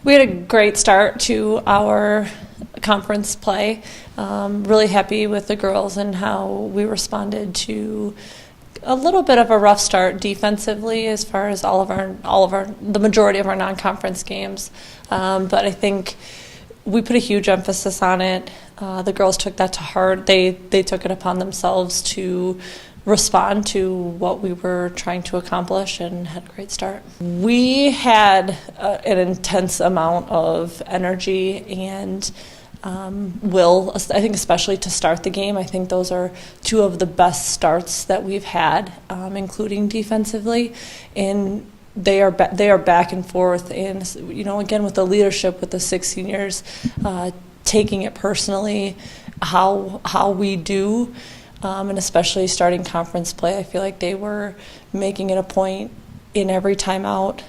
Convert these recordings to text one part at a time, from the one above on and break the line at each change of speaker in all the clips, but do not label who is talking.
We had a great start to our conference play. Really happy with the girls and how we responded to a little bit of a rough start defensively as far as the majority of our non-conference games. But I think we put a huge emphasis on it. The girls took that to heart. They took it upon themselves to respond to what we were trying to accomplish and had a great start. We had an intense amount of energy and will, I think, especially to start the game. I think those are two of the best starts that we've had, including defensively. And they are back and forth. And, again, with the leadership, with the 6 seniors, taking it personally, how we do, and especially starting conference play, I feel like they were making it a point in every timeout,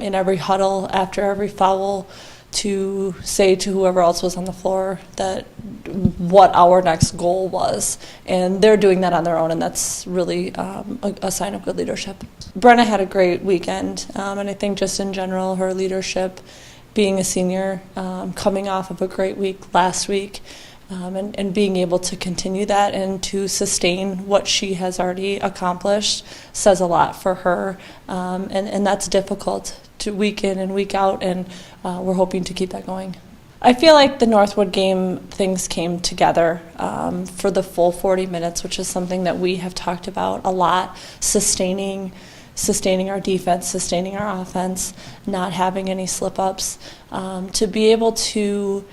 in every huddle, after every foul, to say to whoever else was on the floor that what our next goal was. And they're doing that on their own, and that's really a sign of good leadership. Brenna had a great weekend, and I think just in general, her leadership, being a senior, coming off of a great week last week, and being able to continue that and to sustain what she has already accomplished says a lot for her, and that's difficult to week in and week out, and we're hoping to keep that going. I feel like the Northwood game, things came together for the full 40 minutes, which is something that we have talked about a lot, sustaining our defense, sustaining our offense, not having any slip-ups, to be able to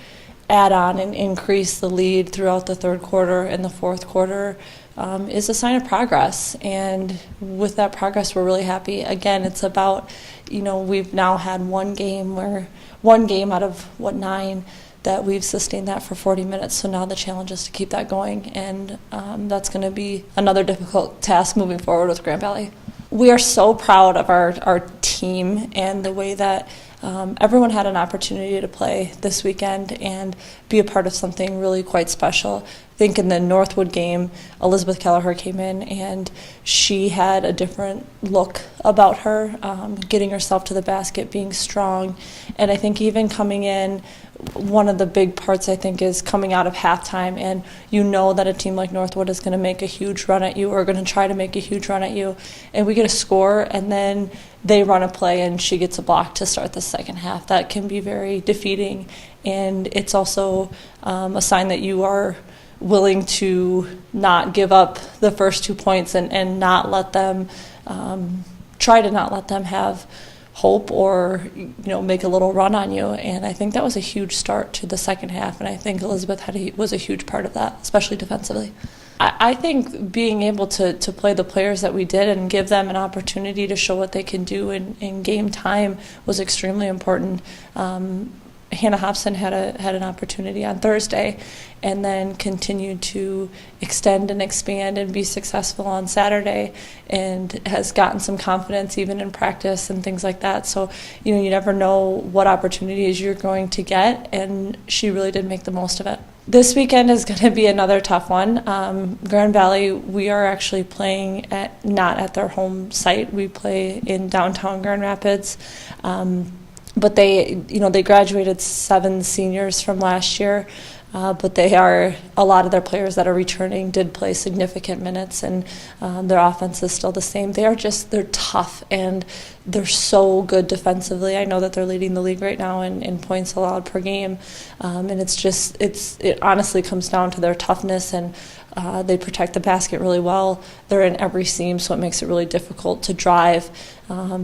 add on and increase the lead throughout the third quarter and the fourth quarter is a sign of progress. And with that progress, we're really happy. Again, it's about, we've now had one game out of 9 that we've sustained that for 40 minutes. So now the challenge is to keep that going, and that's going to be another difficult task moving forward with Grand Valley. We are so proud of our team and the way that everyone had an opportunity to play this weekend and be a part of something really quite special. I think in the Northwood game, Elizabeth Kelleher came in and she had a different look about her, getting herself to the basket, being strong. And I think even coming in, one of the big parts, I think, is coming out of halftime, and that a team like Northwood is going to make a huge run at you, or going to try to make a huge run at you, and we get a score, and then they run a play and she gets a block to start the second half. That can be very defeating, and it's also a sign that you are willing to not give up the first 2 points and not let them try to not let them have hope or make a little run on you. And I think that was a huge start to the second half, and I think Elizabeth was a huge part of that, especially defensively. I think being able to play the players that we did and give them an opportunity to show what they can do in game time was extremely important. Hannah Hobson had an opportunity on Thursday, and then continued to extend and expand and be successful on Saturday, and has gotten some confidence even in practice and things like that. So you never know what opportunities you're going to get, and she really did make the most of it. This weekend is going to be another tough one. Grand Valley, we are actually playing not at their home site. We play in downtown Grand Rapids. But they graduated 7 seniors from last year, but a lot of their players that are returning did play significant minutes, and their offense is still the same. They're tough, and they're so good defensively. I know that they're leading the league right now in points allowed per game, and it honestly comes down to their toughness, and they protect the basket really well. They're in every seam, so it makes it really difficult to drive,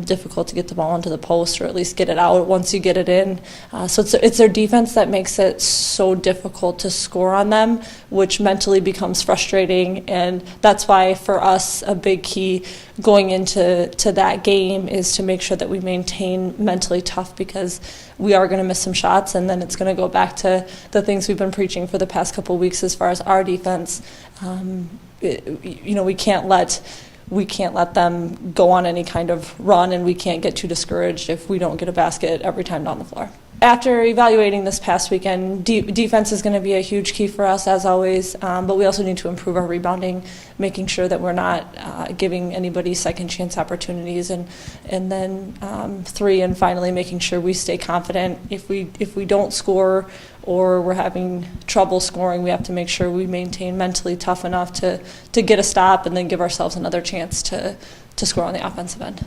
difficult to get the ball into the post, or at least get it out once you get it in. So it's their defense that makes it so difficult to score on them, which mentally becomes frustrating. And that's why for us a big key going into that game is to make sure that we maintain mentally tough, because we are going to miss some shots, and then it's going to go back to the things we've been preaching for the past couple of weeks as far as our defense. We can't let them go on any kind of run, and we can't get too discouraged if we don't get a basket every time down the floor. after evaluating this past weekend, defense is going to be a huge key for us, as always, but we also need to improve our rebounding, making sure that we're not giving anybody second chance opportunities, and then 3, and finally making sure we stay confident. If we don't score or we're having trouble scoring, we have to make sure we maintain mentally tough enough to get a stop and then give ourselves another chance to score on the offensive end.